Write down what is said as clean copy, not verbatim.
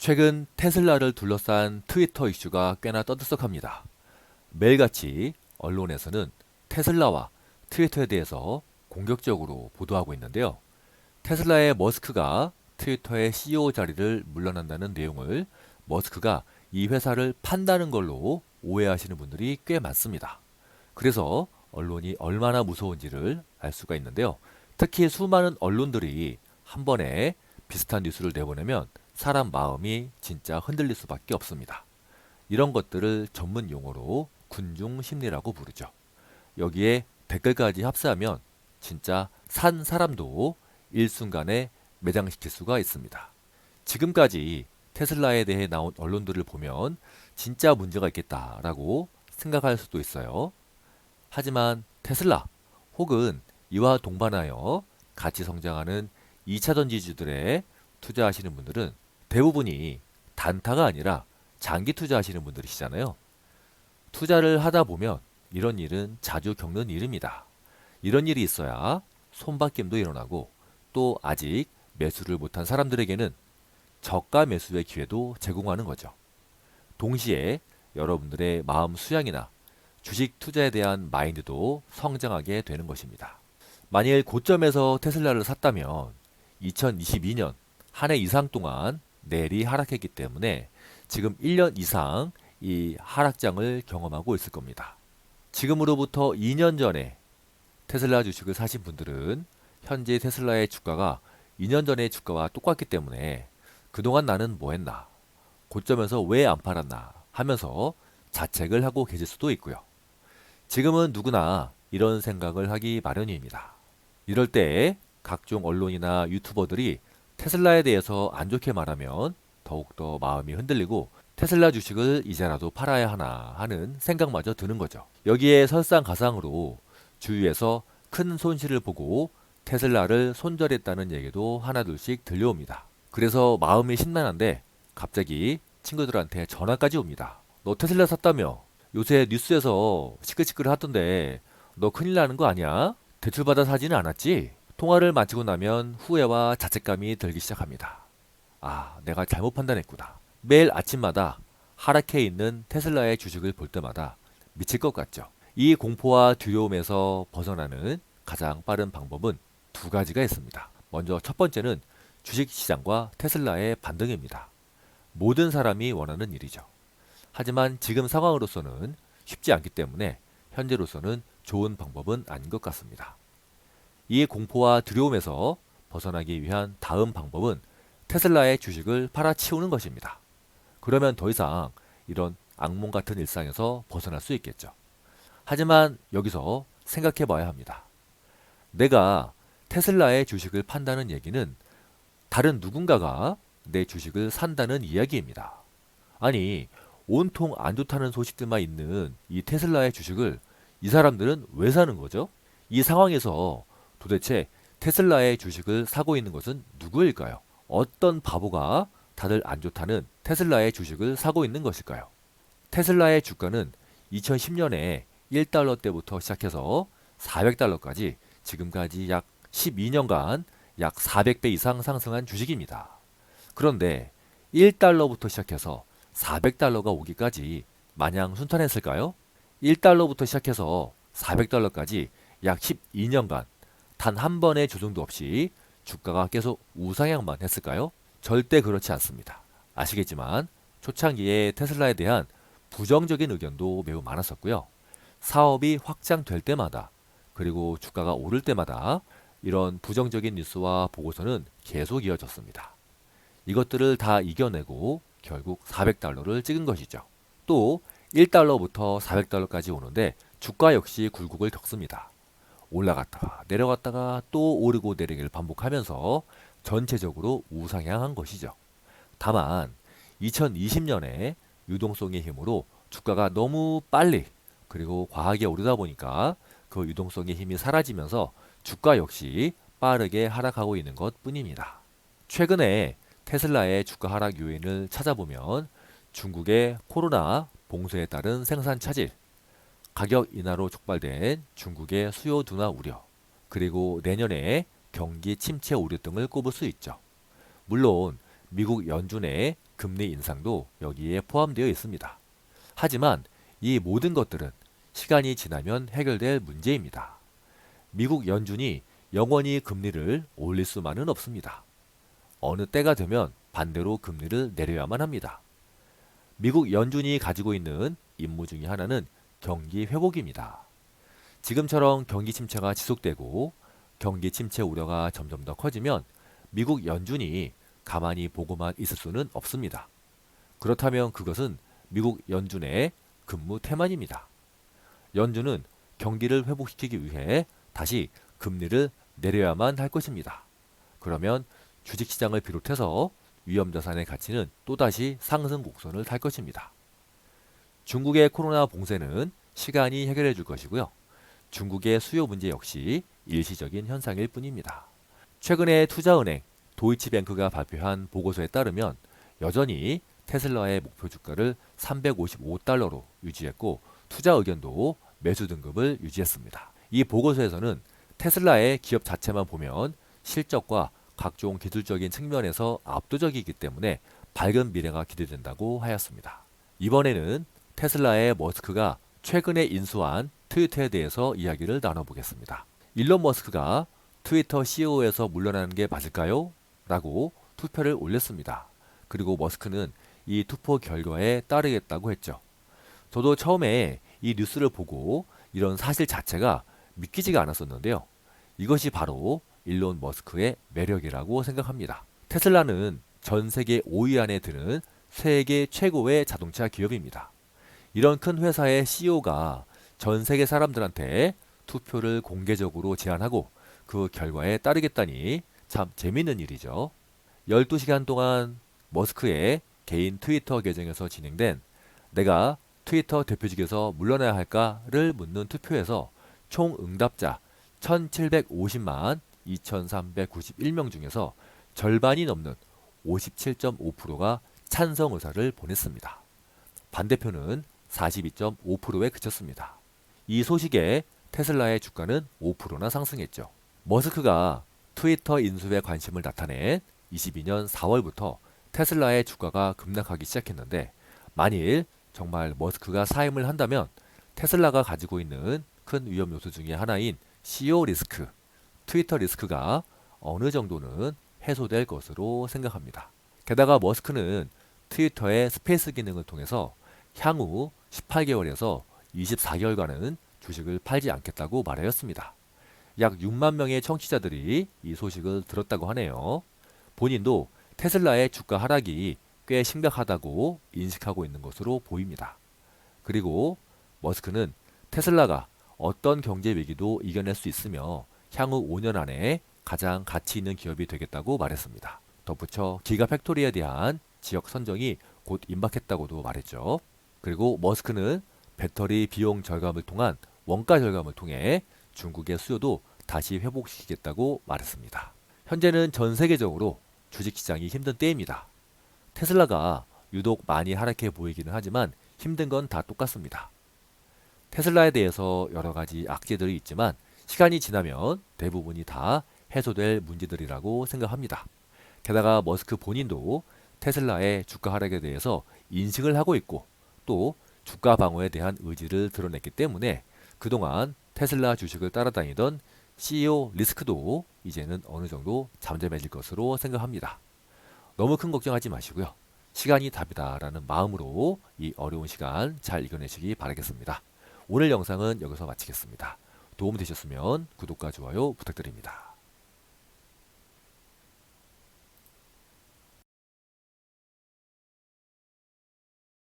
최근 테슬라를 둘러싼 트위터 이슈가 꽤나 떠들썩합니다. 매일같이 언론에서는 테슬라와 트위터에 대해서 공격적으로 보도하고 있는데요. 테슬라의 머스크가 트위터의 CEO 자리를 물러난다는 내용을 머스크가 이 회사를 판다는 걸로 오해하시는 분들이 꽤 많습니다. 그래서 언론이 얼마나 무서운지를 알 수가 있는데요. 특히 수많은 언론들이 한 번에 비슷한 뉴스를 내보내면 사람 마음이 진짜 흔들릴 수밖에 없습니다. 이런 것들을 전문 용어로 군중 심리라고 부르죠. 여기에 댓글까지 합세하면 진짜 산 사람도 일순간에 매장시킬 수가 있습니다. 지금까지 테슬라에 대해 나온 언론들을 보면 진짜 문제가 있겠다라고 생각할 수도 있어요. 하지만 테슬라 혹은 이와 동반하여 같이 성장하는 2차 전지주들에 투자하시는 분들은 대부분이 단타가 아니라 장기 투자하시는 분들이시잖아요. 투자를 하다 보면 이런 일은 자주 겪는 일입니다. 이런 일이 있어야 손바뀜도 일어나고 또 아직 매수를 못한 사람들에게는 저가 매수의 기회도 제공하는 거죠. 동시에 여러분들의 마음 수양이나 주식 투자에 대한 마인드도 성장하게 되는 것입니다. 만일 고점에서 테슬라를 샀다면 2022년 한 해 이상 동안 내리 하락했기 때문에 지금 1년 이상 이 하락장을 경험하고 있을 겁니다. 지금으로부터 2년 전에 테슬라 주식을 사신 분들은 현재 테슬라의 주가가 2년 전의 주가와 똑같기 때문에 그동안 나는 뭐 했나, 고점에서 왜 안 팔았나 하면서 자책을 하고 계실 수도 있고요. 지금은 누구나 이런 생각을 하기 마련입니다. 이럴 때 각종 언론이나 유튜버들이 테슬라에 대해서 안 좋게 말하면 더욱더 마음이 흔들리고 테슬라 주식을 이제라도 팔아야 하나 하는 생각마저 드는 거죠. 여기에 설상가상으로 주위에서 큰 손실을 보고 테슬라를 손절했다는 얘기도 하나둘씩 들려옵니다. 그래서 마음이 심란한데 갑자기 친구들한테 전화까지 옵니다. 너 테슬라 샀다며? 요새 뉴스에서 시끌시끌 하던데 너 큰일 나는 거 아니야? 대출받아 사지는 않았지? 통화를 마치고 나면 후회와 자책감이 들기 시작합니다. 아, 내가 잘못 판단했구나. 매일 아침마다 하락해 있는 테슬라의 주식을 볼 때마다 미칠 것 같죠. 이 공포와 두려움에서 벗어나는 가장 빠른 방법은 두 가지가 있습니다. 먼저 첫 번째는 주식 시장과 테슬라의 반등입니다. 모든 사람이 원하는 일이죠. 하지만 지금 상황으로서는 쉽지 않기 때문에 현재로서는 좋은 방법은 아닌 것 같습니다. 이 공포와 두려움에서 벗어나기 위한 다음 방법은 테슬라의 주식을 팔아치우는 것입니다. 그러면 더 이상 이런 악몽 같은 일상에서 벗어날 수 있겠죠. 하지만 여기서 생각해 봐야 합니다. 내가 테슬라의 주식을 판다는 얘기는 다른 누군가가 내 주식을 산다는 이야기입니다. 아니, 온통 안 좋다는 소식들만 있는 이 테슬라의 주식을 이 사람들은 왜 사는 거죠? 이 상황에서 도대체 테슬라의 주식을 사고 있는 것은 누구일까요? 어떤 바보가 다들 안 좋다는 테슬라의 주식을 사고 있는 것일까요? 테슬라의 주가는 2010년에 1달러 때부터 시작해서 400달러까지 지금까지 약 12년간 약 400배 이상 상승한 주식입니다. 그런데 1달러부터 시작해서 400달러가 오기까지 마냥 순탄했을까요? 1달러부터 시작해서 400달러까지 약 12년간 단 한 번의 조정도 없이 주가가 계속 우상향만 했을까요? 절대 그렇지 않습니다. 아시겠지만 초창기에 테슬라에 대한 부정적인 의견도 매우 많았었고요. 사업이 확장될 때마다 그리고 주가가 오를 때마다 이런 부정적인 뉴스와 보고서는 계속 이어졌습니다. 이것들을 다 이겨내고 결국 400달러를 찍은 것이죠. 또 1달러부터 400달러까지 오는데 주가 역시 굴곡을 겪습니다. 올라갔다가 내려갔다가 또 오르고 내리기를 반복하면서 전체적으로 우상향한 것이죠. 다만 2020년에 유동성의 힘으로 주가가 너무 빨리 그리고 과하게 오르다 보니까 그 유동성의 힘이 사라지면서 주가 역시 빠르게 하락하고 있는 것 뿐입니다. 최근에 테슬라의 주가 하락 요인을 찾아보면 중국의 코로나 봉쇄에 따른 생산 차질, 가격 인하로 촉발된 중국의 수요 둔화 우려, 그리고 내년에 경기 침체 우려 등을 꼽을 수 있죠. 물론 미국 연준의 금리 인상도 여기에 포함되어 있습니다. 하지만 이 모든 것들은 시간이 지나면 해결될 문제입니다. 미국 연준이 영원히 금리를 올릴 수만은 없습니다. 어느 때가 되면 반대로 금리를 내려야만 합니다. 미국 연준이 가지고 있는 임무 중에 하나는 경기 회복입니다. 지금처럼 경기 침체가 지속되고 경기 침체 우려가 점점 더 커지면 미국 연준이 가만히 보고만 있을 수는 없습니다. 그렇다면 그것은 미국 연준의 근무 태만입니다. 연준은 경기를 회복시키기 위해 다시 금리를 내려야만 할 것입니다. 그러면 주식시장을 비롯해서 위험자산의 가치는 또다시 상승 곡선을 탈 것입니다. 중국의 코로나 봉쇄는 시간이 해결해 줄 것이고요. 중국의 수요 문제 역시 일시적인 현상일 뿐입니다. 최근에 투자은행 도이치뱅크가 발표한 보고서에 따르면 여전히 테슬라의 목표 주가를 355달러로 유지했고 투자 의견도 매수 등급을 유지했습니다. 이 보고서에서는 테슬라의 기업 자체만 보면 실적과 각종 기술적인 측면에서 압도적이기 때문에 밝은 미래가 기대된다고 하였습니다. 이번에는 테슬라의 머스크가 최근에 인수한 트위터에 대해서 이야기를 나눠보겠습니다. 일론 머스크가 트위터 CEO에서 물러나는 게 맞을까요? 라고 투표를 올렸습니다. 그리고 머스크는 이 투표 결과에 따르겠다고 했죠. 저도 처음에 이 뉴스를 보고 이런 사실 자체가 믿기지가 않았었는데요. 이것이 바로 일론 머스크의 매력이라고 생각합니다. 테슬라는 전 세계 5위 안에 드는 세계 최고의 자동차 기업입니다. 이런 큰 회사의 CEO가 전 세계 사람들한테 투표를 공개적으로 제안하고 그 결과에 따르겠다니 참 재밌는 일이죠. 12시간 동안 머스크의 개인 트위터 계정에서 진행된 내가 트위터 대표직에서 물러나야 할까를 묻는 투표에서 총 응답자 1750만 2391명 중에서 절반이 넘는 57.5%가 찬성 의사를 보냈습니다. 반대표는 42.5%에 그쳤습니다. 이 소식에 테슬라의 주가는 5%나 상승했죠. 머스크가 트위터 인수에 관심을 나타낸 22년 4월부터 테슬라의 주가가 급락하기 시작했는데 만일 정말 머스크가 사임을 한다면 테슬라가 가지고 있는 큰 위험 요소 중에 하나인 CEO 리스크, 트위터 리스크가 어느 정도는 해소될 것으로 생각합니다. 게다가 머스크는 트위터의 스페이스 기능을 통해서 향후 18개월에서 24개월간은 주식을 팔지 않겠다고 말하였습니다. 약 6만 명의 청취자들이 이 소식을 들었다고 하네요. 본인도 테슬라의 주가 하락이 꽤 심각하다고 인식하고 있는 것으로 보입니다. 그리고 머스크는 테슬라가 어떤 경제 위기도 이겨낼 수 있으며 향후 5년 안에 가장 가치 있는 기업이 되겠다고 말했습니다. 덧붙여 기가팩토리에 대한 지역 선정이 곧 임박했다고도 말했죠. 그리고 머스크는 배터리 비용 절감을 통한 원가 절감을 통해 중국의 수요도 다시 회복시키겠다고 말했습니다. 현재는 전 세계적으로 주식시장이 힘든 때입니다. 테슬라가 유독 많이 하락해 보이기는 하지만 힘든 건 다 똑같습니다. 테슬라에 대해서 여러 가지 악재들이 있지만 시간이 지나면 대부분이 다 해소될 문제들이라고 생각합니다. 게다가 머스크 본인도 테슬라의 주가 하락에 대해서 인식을 하고 있고 또 주가 방어에 대한 의지를 드러냈기 때문에 그동안 테슬라 주식을 따라다니던 CEO 리스크도 이제는 어느 정도 잠잠해질 것으로 생각합니다. 너무 큰 걱정하지 마시고요. 시간이 답이다라는 마음으로 이 어려운 시간 잘 이겨내시기 바라겠습니다. 오늘 영상은 여기서 마치겠습니다. 도움 되셨으면 구독과 좋아요 부탁드립니다.